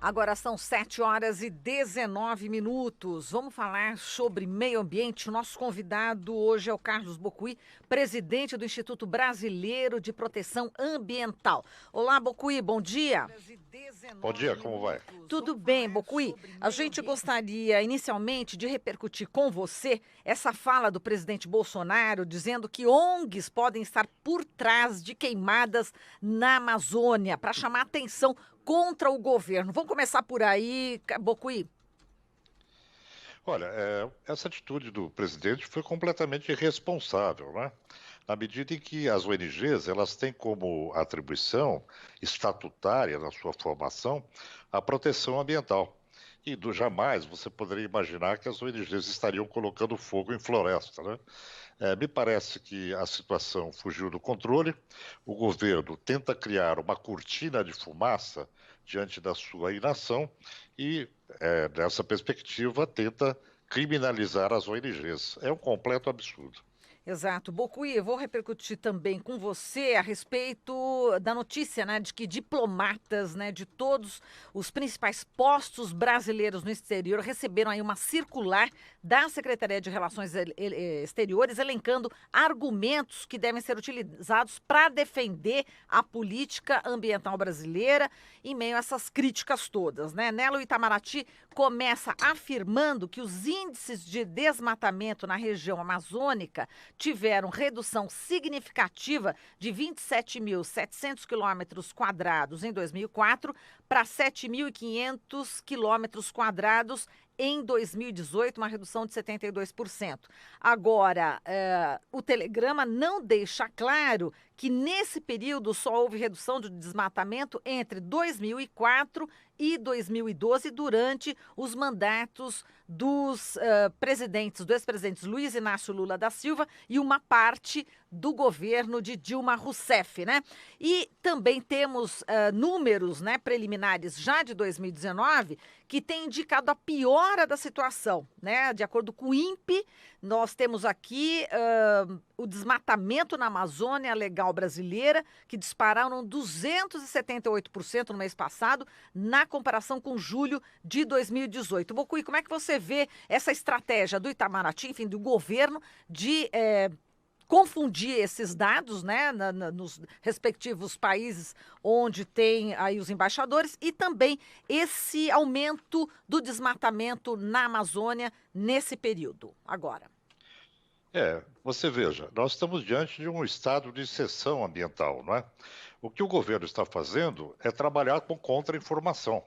Agora são 7h19. Vamos falar sobre meio ambiente. O nosso convidado hoje é o Carlos Bocuí, presidente do Instituto Brasileiro de Proteção Ambiental. Olá, Bocuí, bom dia. Bom dia, como vai? Tudo bem, Bocuí? A gente gostaria inicialmente de repercutir com você essa fala do presidente Bolsonaro dizendo que ONGs podem estar por trás de queimadas na Amazônia para chamar atenção contra o governo. Vamos começar por aí, Bocuí. Olha, essa atitude do presidente foi completamente irresponsável, né? Na medida em que as ONGs elas têm como atribuição estatutária na sua formação a proteção ambiental. E jamais você poderia imaginar que as ONGs estariam colocando fogo em floresta, né? Me parece que a situação fugiu do controle. O governo tenta criar uma cortina de fumaça diante da sua inação e, nessa perspectiva, tenta criminalizar as ONGs. É um completo absurdo. Exato. Bocuí, eu vou repercutir também com você a respeito da notícia, né, de que diplomatas, né, de todos os principais postos brasileiros no exterior receberam aí uma circular da Secretaria de Relações Exteriores elencando argumentos que devem ser utilizados para defender a política ambiental brasileira em meio a essas críticas todas, né? Nela, o Itamaraty começa afirmando que os índices de desmatamento na região amazônica tiveram redução significativa de 27.700 quilômetros quadrados em 2004 para 7.500 quilômetros quadrados em 2018, uma redução de 72%. Agora, o telegrama não deixa claro que nesse período só houve redução de desmatamento entre 2004 e 2012, durante os mandatos dos presidentes, do ex-presidentes Luiz Inácio Lula da Silva e uma parte do governo de Dilma Rousseff, né? E também temos números, né, preliminares já de 2019 que têm indicado a piora da situação, né? De acordo com o INPE, nós temos aqui o desmatamento na Amazônia Legal brasileira, que dispararam 278% no mês passado, na comparação com julho de 2018. Bocuí, como é que você vê essa estratégia do Itamaraty, enfim, do governo, de confundir esses dados, né, nos respectivos países onde tem aí os embaixadores, e também esse aumento do desmatamento na Amazônia nesse período, agora? Você veja, nós estamos diante de um estado de exceção ambiental, não é? O que o governo está fazendo é trabalhar com contra-informação.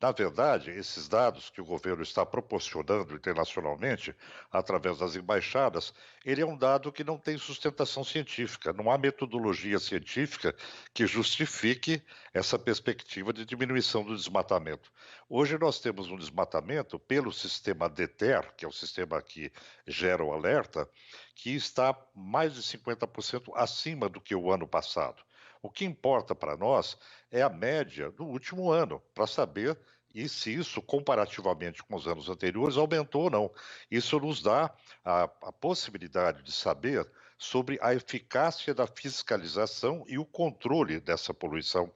Na verdade, esses dados que o governo está proporcionando internacionalmente, através das embaixadas, ele é um dado que não tem sustentação científica. Não há metodologia científica que justifique essa perspectiva de diminuição do desmatamento. Hoje nós temos um desmatamento pelo sistema DETER, que é o sistema que gera o alerta, que está mais de 50% acima do que o ano passado. O que importa para nós é a média do último ano, para saber e se isso, comparativamente com os anos anteriores, aumentou ou não. Isso nos dá a possibilidade de saber sobre a eficácia da fiscalização e o controle dessa poluição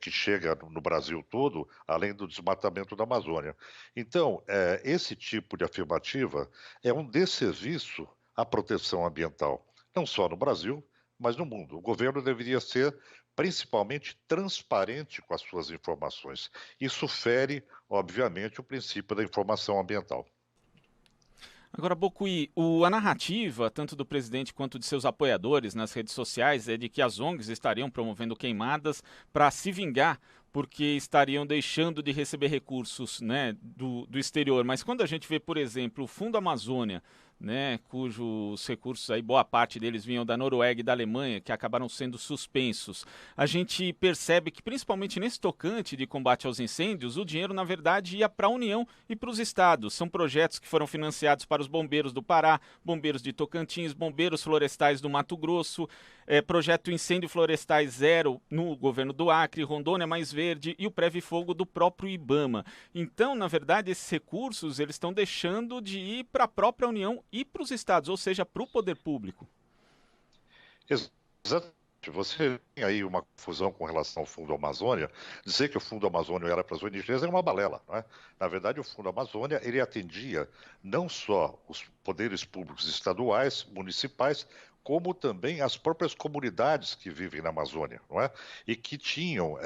que chega no Brasil todo, além do desmatamento da Amazônia. Então, esse tipo de afirmativa é um desserviço à proteção ambiental, não só no Brasil, mas no mundo. O governo deveria ser principalmente transparente com as suas informações. Isso fere, obviamente, o princípio da informação ambiental. Agora, Bocuí, a narrativa, tanto do presidente quanto de seus apoiadores nas redes sociais, é de que as ONGs estariam promovendo queimadas para se vingar, porque estariam deixando de receber recursos, né, do exterior. Mas quando a gente vê, por exemplo, o Fundo Amazônia, né, cujos recursos, aí, boa parte deles vinham da Noruega e da Alemanha, que acabaram sendo suspensos, a gente percebe que, principalmente nesse tocante de combate aos incêndios, o dinheiro, na verdade, ia para a União e para os estados. São projetos que foram financiados para os bombeiros do Pará, bombeiros de Tocantins, bombeiros florestais do Mato Grosso, projeto Incêndio Florestais Zero no governo do Acre, Rondônia Mais Verde e o Preve Fogo do próprio IBAMA. Então, na verdade, esses recursos eles estão deixando de ir para a própria União e para os estados, ou seja, para o poder público. Exatamente. Você tem aí uma confusão com relação ao Fundo Amazônia. Dizer que o Fundo Amazônia era para as ONGs é uma balela, não é? Na verdade, o Fundo Amazônia, ele atendia não só os poderes públicos estaduais, municipais, como também as próprias comunidades que vivem na Amazônia, não é? E que tinham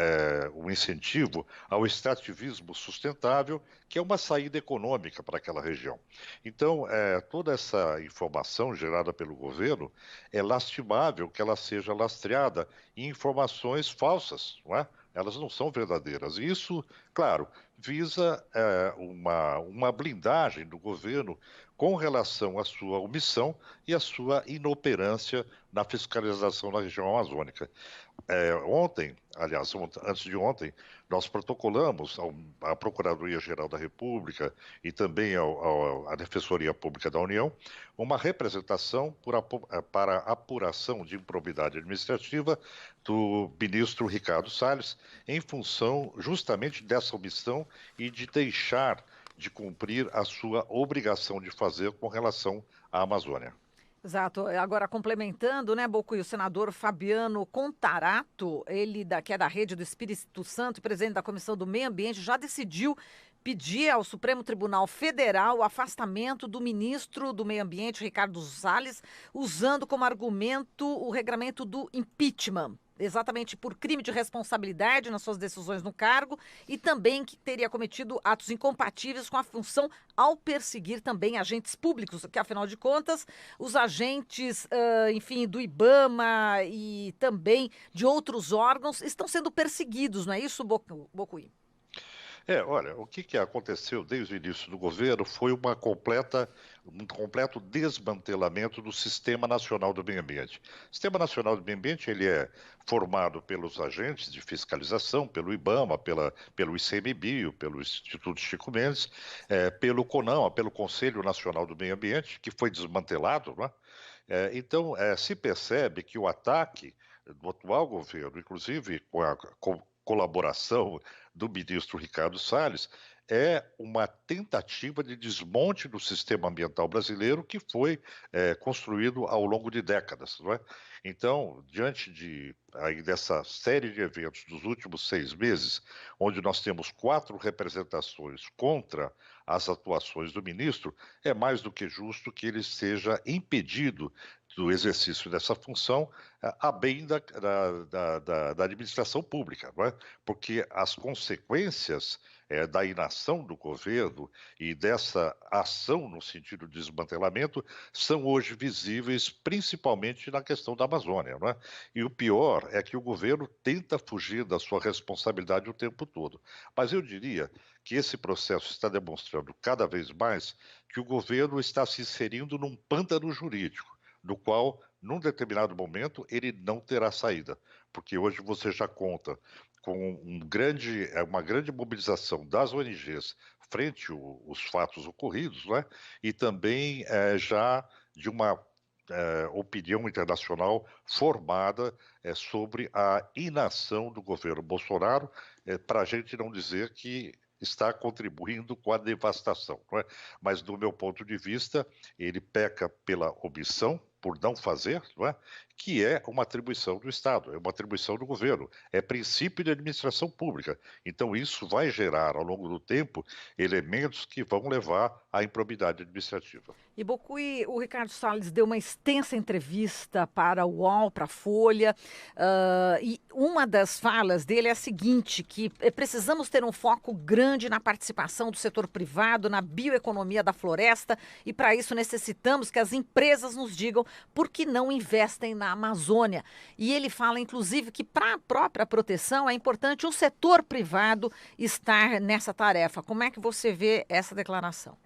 um incentivo ao extrativismo sustentável, que é uma saída econômica para aquela região. Então, toda essa informação gerada pelo governo, é lastimável que ela seja lastreada em informações falsas, não é? Elas não são verdadeiras. E isso, claro, visa uma blindagem do governo com relação à sua omissão e à sua inoperância na fiscalização da região amazônica. Ontem, aliás, antes de ontem, nós protocolamos à Procuradoria-Geral da República e também à Defensoria Pública da União uma representação para apuração de improbidade administrativa do ministro Ricardo Salles, em função justamente dessa omissão e de deixar de cumprir a sua obrigação de fazer com relação à Amazônia. Exato. Agora, complementando, né, Bocuí, o senador Fabiano Contarato, que é da Rede do Espírito Santo, presidente da Comissão do Meio Ambiente, já decidiu pedir ao Supremo Tribunal Federal o afastamento do ministro do Meio Ambiente, Ricardo Salles, usando como argumento o regramento do impeachment. Exatamente por crime de responsabilidade nas suas decisões no cargo e também que teria cometido atos incompatíveis com a função ao perseguir também agentes públicos, que afinal de contas, os agentes, enfim, do IBAMA e também de outros órgãos estão sendo perseguidos, não é isso, Bocuí? Olha, o que aconteceu desde o início do governo foi um completo desmantelamento do Sistema Nacional do Meio Ambiente. O Sistema Nacional do Meio Ambiente ele é formado pelos agentes de fiscalização, pelo IBAMA, pelo ICMBio, pelo Instituto Chico Mendes, pelo CONAMA, pelo Conselho Nacional do Meio Ambiente, que foi desmantelado, né? Então, se percebe que o ataque do atual governo, inclusive com a colaboração do ministro Ricardo Salles, é uma tentativa de desmonte do sistema ambiental brasileiro que foi construído ao longo de décadas, não é? Então, diante dessa série de eventos dos últimos 6 meses, onde nós temos 4 representações contra as atuações do ministro, é mais do que justo que ele seja impedido do exercício dessa função a bem da administração pública, não é? Porque as consequências da inação do governo e dessa ação no sentido de desmantelamento são hoje visíveis principalmente na questão da Amazônia, não é? E o pior é que o governo tenta fugir da sua responsabilidade o tempo todo. Mas eu diria que esse processo está demonstrando cada vez mais que o governo está se inserindo num pântano jurídico, do qual, num determinado momento, ele não terá saída, porque hoje você já conta com uma grande mobilização das ONGs frente aos fatos ocorridos, né? E também já de uma opinião internacional formada sobre a inação do governo Bolsonaro, para a gente não dizer que está contribuindo com a devastação, não é? Mas, do meu ponto de vista, ele peca pela omissão, por não fazer, não é? Que é uma atribuição do Estado, é uma atribuição do governo, é princípio de administração pública. Então, isso vai gerar, ao longo do tempo, elementos que vão levar à improbidade administrativa. E Bocuí, o Ricardo Salles deu uma extensa entrevista para o UOL, para a Folha, e uma das falas dele é a seguinte, que precisamos ter um foco grande na participação do setor privado, na bioeconomia da floresta, e para isso necessitamos que as empresas nos digam por que não investem na Amazônia. E ele fala, inclusive, que para a própria proteção é importante o setor privado estar nessa tarefa. Como é que você vê essa declaração?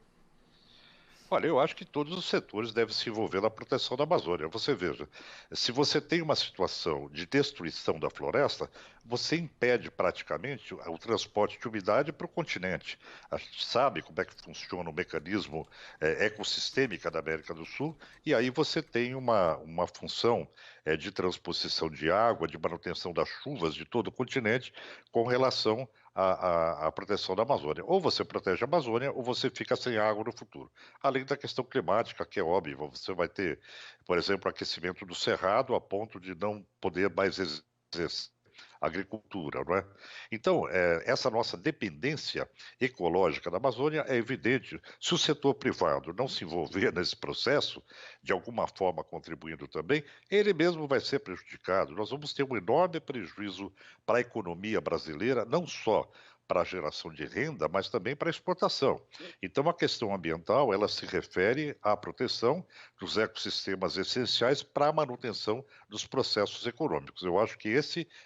Olha, eu acho que todos os setores devem se envolver na proteção da Amazônia. Você veja, se você tem uma situação de destruição da floresta, você impede praticamente o transporte de umidade para o continente. A gente sabe como é que funciona o mecanismo ecossistêmico da América do Sul, e aí você tem uma função de transposição de água, de manutenção das chuvas de todo o continente com relação a proteção da Amazônia. Ou você protege a Amazônia, ou você fica sem água no futuro. Além da questão climática, que é óbvia, você vai ter, por exemplo, aquecimento do cerrado a ponto de não poder mais exercer agricultura, não é? Então, essa nossa dependência ecológica da Amazônia é evidente. Se o setor privado não se envolver nesse processo, de alguma forma contribuindo também, ele mesmo vai ser prejudicado. Nós vamos ter um enorme prejuízo para a economia brasileira, não só para a geração de renda, mas também para a exportação. Então, a questão ambiental, ela se refere à proteção dos ecossistemas essenciais para a manutenção dos processos econômicos. Eu acho que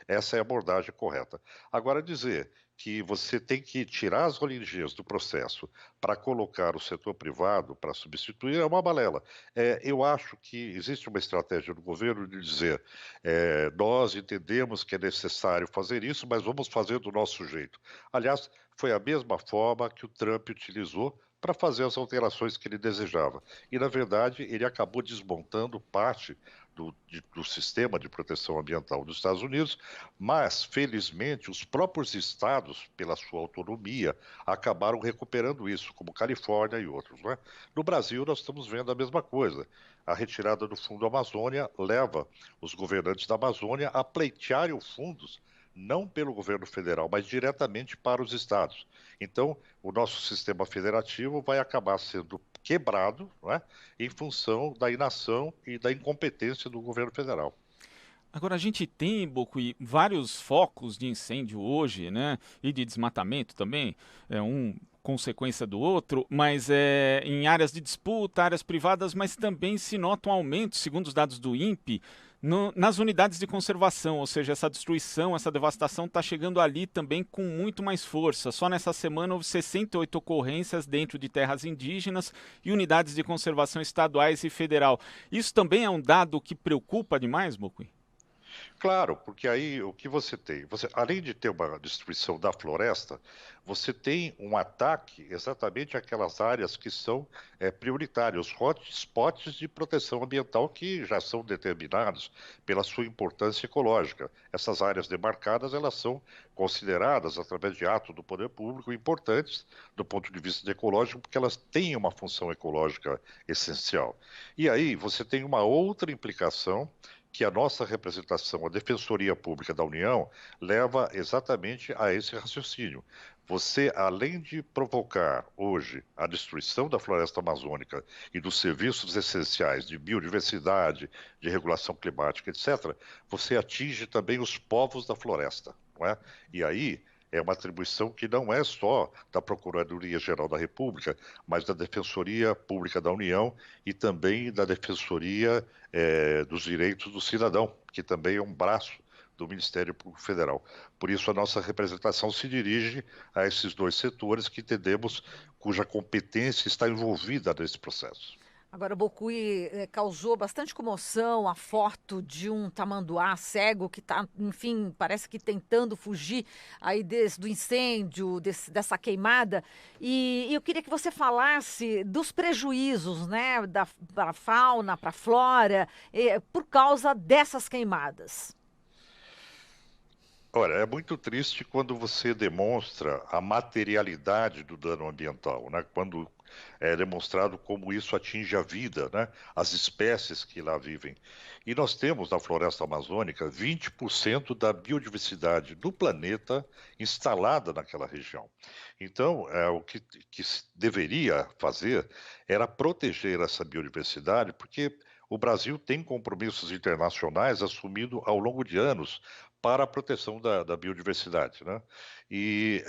essa é a abordagem correta. Agora, dizer que você tem que tirar as oligarquias do processo para colocar o setor privado para substituir é uma balela. Eu acho que existe uma estratégia do governo de dizer nós entendemos que é necessário fazer isso, mas vamos fazer do nosso jeito. Aliás, foi a mesma forma que o Trump utilizou para fazer as alterações que ele desejava. E, na verdade, ele acabou desmontando parte do sistema de proteção ambiental dos Estados Unidos, mas, felizmente, os próprios estados, pela sua autonomia, acabaram recuperando isso, como Califórnia e outros. Não é? No Brasil, nós estamos vendo a mesma coisa. A retirada do Fundo Amazônia leva os governantes da Amazônia a pleitearem os fundos não pelo governo federal, mas diretamente para os estados. Então, o nosso sistema federativo vai acabar sendo quebrado, não é? Em função da inação e da incompetência do governo federal. Agora, a gente tem, Bocuí, vários focos de incêndio hoje, né? E de desmatamento também, consequência do outro, mas em áreas de disputa, áreas privadas, mas também se nota um aumento, segundo os dados do INPE, nas unidades de conservação, ou seja, essa destruição, essa devastação está chegando ali também com muito mais força. Só nessa semana houve 68 ocorrências dentro de terras indígenas e unidades de conservação estaduais e federal. Isso também é um dado que preocupa demais, Bocuí? Claro, porque aí o que você tem? Além de ter uma destruição da floresta, você tem um ataque exatamente àquelas áreas que são prioritárias, os hotspots de proteção ambiental que já são determinados pela sua importância ecológica. Essas áreas demarcadas, elas são consideradas, através de ato do poder público, importantes do ponto de vista ecológico, porque elas têm uma função ecológica essencial. E aí você tem uma outra implicação que a nossa representação, a Defensoria Pública da União, leva exatamente a esse raciocínio. Você, além de provocar hoje a destruição da floresta amazônica e dos serviços essenciais de biodiversidade, de regulação climática, etc., você atinge também os povos da floresta, não é? E aí é uma atribuição que não é só da Procuradoria-Geral da República, mas da Defensoria Pública da União e também da Defensoria dos Direitos do Cidadão, que também é um braço do Ministério Público Federal. Por isso, a nossa representação se dirige a esses dois setores que entendemos cuja competência está envolvida nesse processo. Agora, o Bocuí causou bastante comoção a foto de um tamanduá cego que está, enfim, parece que tentando fugir aí do incêndio, dessa queimada. E eu queria que você falasse dos prejuízos, né, para a fauna, para a flora, por causa dessas queimadas. Olha, é muito triste quando você demonstra a materialidade do dano ambiental, né? Quando é demonstrado como isso atinge a vida, né? As espécies que lá vivem. E nós temos na floresta amazônica 20% da biodiversidade do planeta instalada naquela região. Então, o que se deveria fazer era proteger essa biodiversidade, porque o Brasil tem compromissos internacionais assumidos ao longo de anos para a proteção da biodiversidade, né? E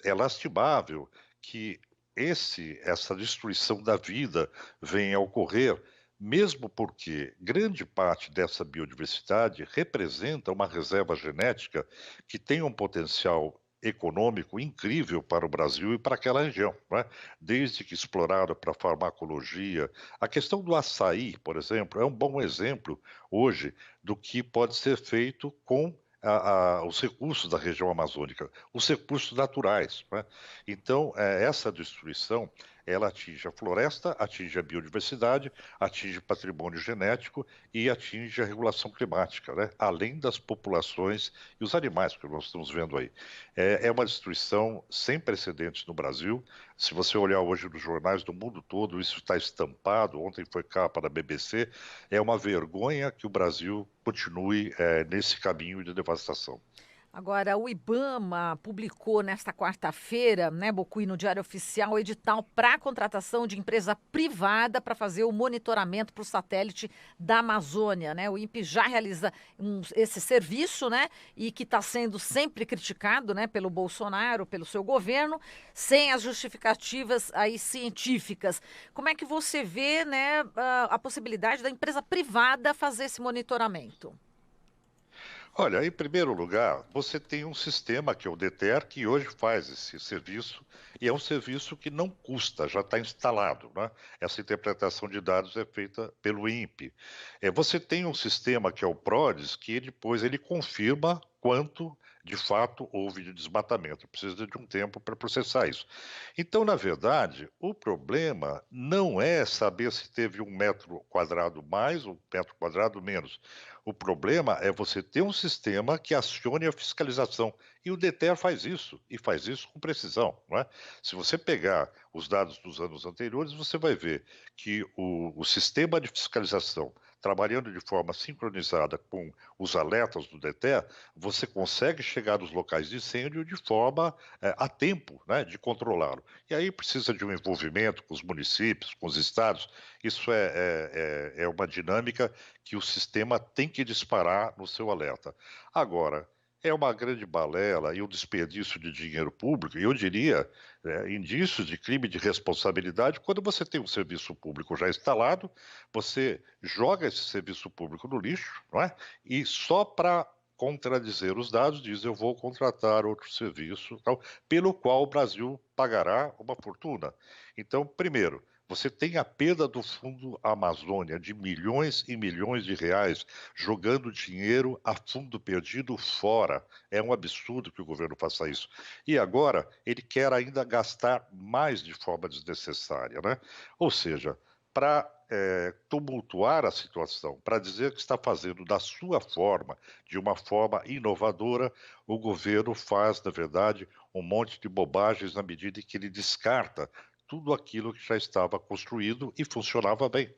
é lastimável que essa destruição da vida venha a ocorrer, mesmo porque grande parte dessa biodiversidade representa uma reserva genética que tem um potencial econômico incrível para o Brasil e para aquela região, né? Desde que explorada para farmacologia. A questão do açaí, por exemplo, é um bom exemplo hoje do que pode ser feito com os recursos da região amazônica, os recursos naturais, né? Então, essa destruição ela atinge a floresta, atinge a biodiversidade, atinge o patrimônio genético e atinge a regulação climática, né? Além das populações e os animais que nós estamos vendo aí. É uma destruição sem precedentes no Brasil. Se você olhar hoje nos jornais do mundo todo, isso está estampado. Ontem foi capa da BBC. É uma vergonha que o Brasil continue nesse caminho de devastação. Agora, o IBAMA publicou nesta quarta-feira, né, Bocuí, no Diário Oficial, o edital para a contratação de empresa privada para fazer o monitoramento para o satélite da Amazônia, né? O INPE já realiza esse serviço, né, e que está sendo sempre criticado, né, pelo Bolsonaro, pelo seu governo, sem as justificativas aí científicas. Como é que você vê, né, a possibilidade da empresa privada fazer esse monitoramento? Olha, em primeiro lugar, você tem um sistema que é o DETER, que hoje faz esse serviço, e é um serviço que não custa, já está instalado, né? Essa interpretação de dados é feita pelo INPE. Você tem um sistema que é o PRODES, que depois ele confirma quanto de fato houve de desmatamento. Precisa de um tempo para processar isso. Então, na verdade, o problema não é saber se teve 1 metro quadrado mais ou 1 metro quadrado menos. O problema é você ter um sistema que acione a fiscalização. E o DETER faz isso, e faz isso com precisão. Não é? Se você pegar os dados dos anos anteriores, você vai ver que o sistema de fiscalização, trabalhando de forma sincronizada com os alertas do DETER, você consegue chegar nos locais de incêndio de forma a tempo, né, de controlá-lo. E aí precisa de um envolvimento com os municípios, com os estados. Isso é uma dinâmica que o sistema tem que disparar no seu alerta. Agora, é uma grande balela e um desperdício de dinheiro público, e eu diria indícios de crime de responsabilidade quando você tem um serviço público já instalado, você joga esse serviço público no lixo, não é? E só para contradizer os dados diz eu vou contratar outro serviço, tal, pelo qual o Brasil pagará uma fortuna. Então, primeiro, você tem a perda do Fundo Amazônia de milhões e milhões de reais jogando dinheiro a fundo perdido fora. É um absurdo que o governo faça isso. E agora ele quer ainda gastar mais de forma desnecessária, né? Ou seja, para tumultuar a situação, para dizer que está fazendo da sua forma, de uma forma inovadora, o governo faz, na verdade, um monte de bobagens na medida em que ele descarta tudo aquilo que já estava construído e funcionava bem.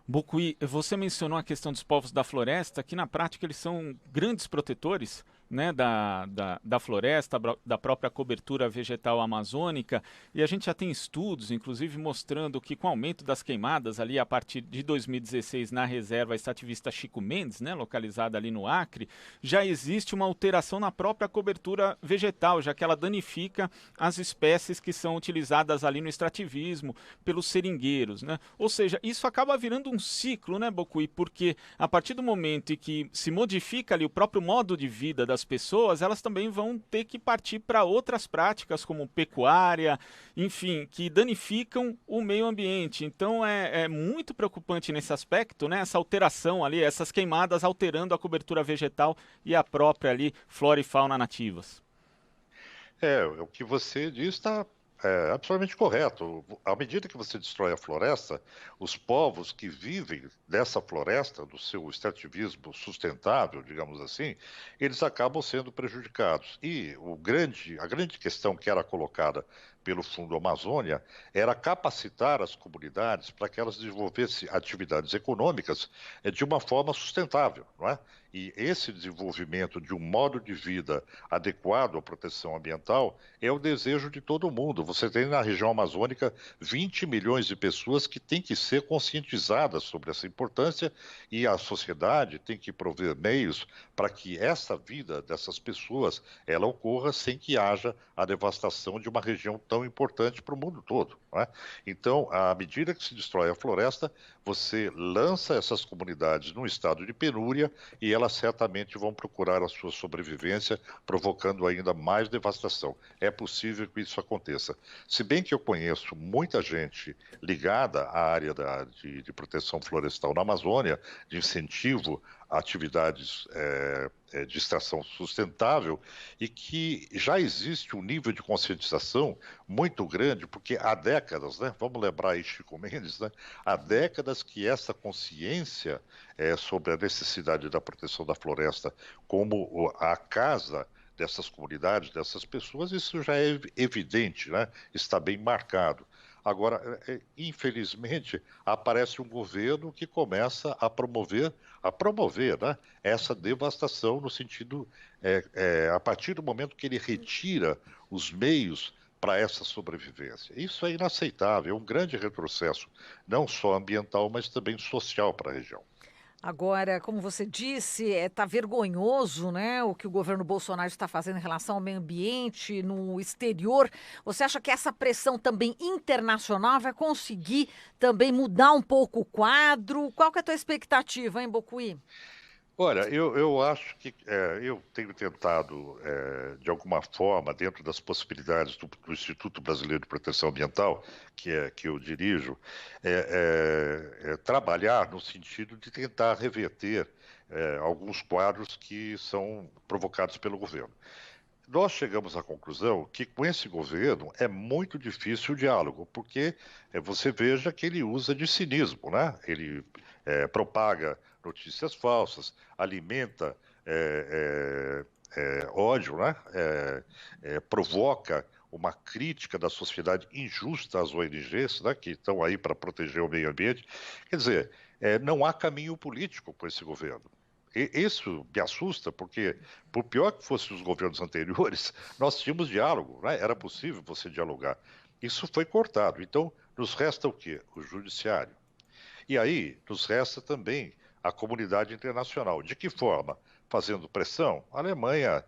Bocuí, você mencionou a questão dos povos da floresta, que na prática eles são grandes protetores, né, da floresta, da própria cobertura vegetal amazônica, e a gente já tem estudos, inclusive, mostrando que com o aumento das queimadas ali a partir de 2016 na reserva extrativista Chico Mendes, né, localizada ali no Acre, já existe uma alteração na própria cobertura vegetal, já que ela danifica as espécies que são utilizadas ali no extrativismo pelos seringueiros, né? Ou seja, isso acaba virando um ciclo, né, Bocuí, porque a partir do momento em que se modifica ali o próprio modo de vida das pessoas, elas também vão ter que partir para outras práticas, como pecuária, enfim, que danificam o meio ambiente. Então é muito preocupante nesse aspecto, né? Essa alteração ali, essas queimadas alterando a cobertura vegetal e a própria ali flora e fauna nativas. O que você diz está absolutamente correto. À medida que você destrói a floresta, os povos que vivem dessa floresta, do seu extrativismo sustentável, digamos assim, eles acabam sendo prejudicados. E a grande questão que era colocada pelo Fundo Amazônia era capacitar as comunidades para que elas desenvolvessem atividades econômicas de uma forma sustentável, não é? E esse desenvolvimento de um modo de vida adequado à proteção ambiental é o desejo de todo mundo. Você tem na região amazônica 20 milhões de pessoas que têm que ser conscientizadas sobre essa importância e a sociedade tem que prover meios para que essa vida dessas pessoas ela ocorra sem que haja a devastação de uma região tão importante para o mundo todo. Não é? Então, à medida que se destrói a floresta, você lança essas comunidades num estado de penúria e elas certamente vão procurar a sua sobrevivência, provocando ainda mais devastação. É possível que isso aconteça. Se bem que eu conheço muita gente ligada à área de proteção florestal na Amazônia, de incentivo atividades de extração sustentável e que já existe um nível de conscientização muito grande, porque há décadas, né, vamos lembrar aí Chico Mendes, né, há décadas que essa consciência sobre a necessidade da proteção da floresta como a casa dessas comunidades, dessas pessoas, isso já é evidente, né, está bem marcado. Agora, infelizmente, aparece um governo que começa a promover, né, essa devastação no sentido, a partir do momento que ele retira os meios para essa sobrevivência. Isso é inaceitável, é um grande retrocesso, não só ambiental, mas também social para a região. Agora, como você disse, está vergonhoso, né, o que o governo Bolsonaro está fazendo em relação ao meio ambiente no exterior. Você acha que essa pressão também internacional vai conseguir também mudar um pouco o quadro? Qual que é a tua expectativa, hein, Bocuí? Olha, eu acho que eu tenho tentado, de alguma forma, dentro das possibilidades do Instituto Brasileiro de Proteção Ambiental, que eu dirijo, trabalhar no sentido de tentar reverter alguns quadros que são provocados pelo governo. Nós chegamos à conclusão que com esse governo é muito difícil o diálogo, porque você veja que ele usa de cinismo, né? Ele propaga notícias falsas, alimenta ódio, né? Provoca uma crítica da sociedade injusta às ONGs, né? Que estão aí para proteger o meio ambiente. Quer dizer, não há caminho político com esse governo. Isso me assusta, porque, por pior que fossem os governos anteriores, nós tínhamos diálogo, né? Era possível você dialogar. Isso foi cortado. Então, nos resta o quê? O judiciário. E aí, nos resta também a comunidade internacional. De que forma? Fazendo pressão. A Alemanha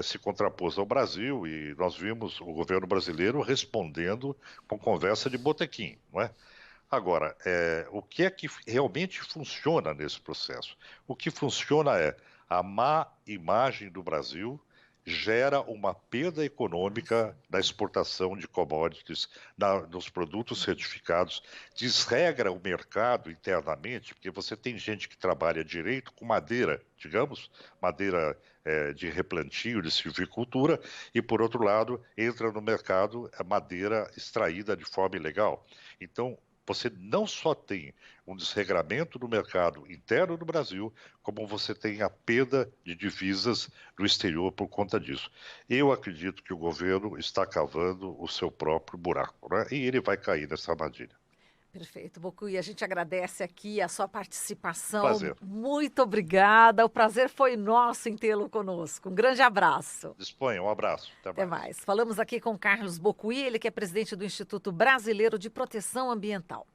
se contrapôs ao Brasil e nós vimos o governo brasileiro respondendo com conversa de botequim, não é? Agora, o que é que realmente funciona nesse processo? O que funciona é a má imagem do Brasil gera uma perda econômica na exportação de commodities, nos produtos certificados, desregra o mercado internamente, porque você tem gente que trabalha direito com madeira, digamos, madeira de replantio, de silvicultura, e, por outro lado, entra no mercado a madeira extraída de forma ilegal. Então, você não só tem um desregramento do mercado interno do Brasil, como você tem a perda de divisas do exterior por conta disso. Eu acredito que o governo está cavando o seu próprio buraco, né? E ele vai cair nessa armadilha. Perfeito, Bocuí. A gente agradece aqui a sua participação. Prazer. Muito obrigada. O prazer foi nosso em tê-lo conosco. Um grande abraço. Disponha, um abraço. Até mais. Falamos aqui com Carlos Bocuí, ele que é presidente do Instituto Brasileiro de Proteção Ambiental.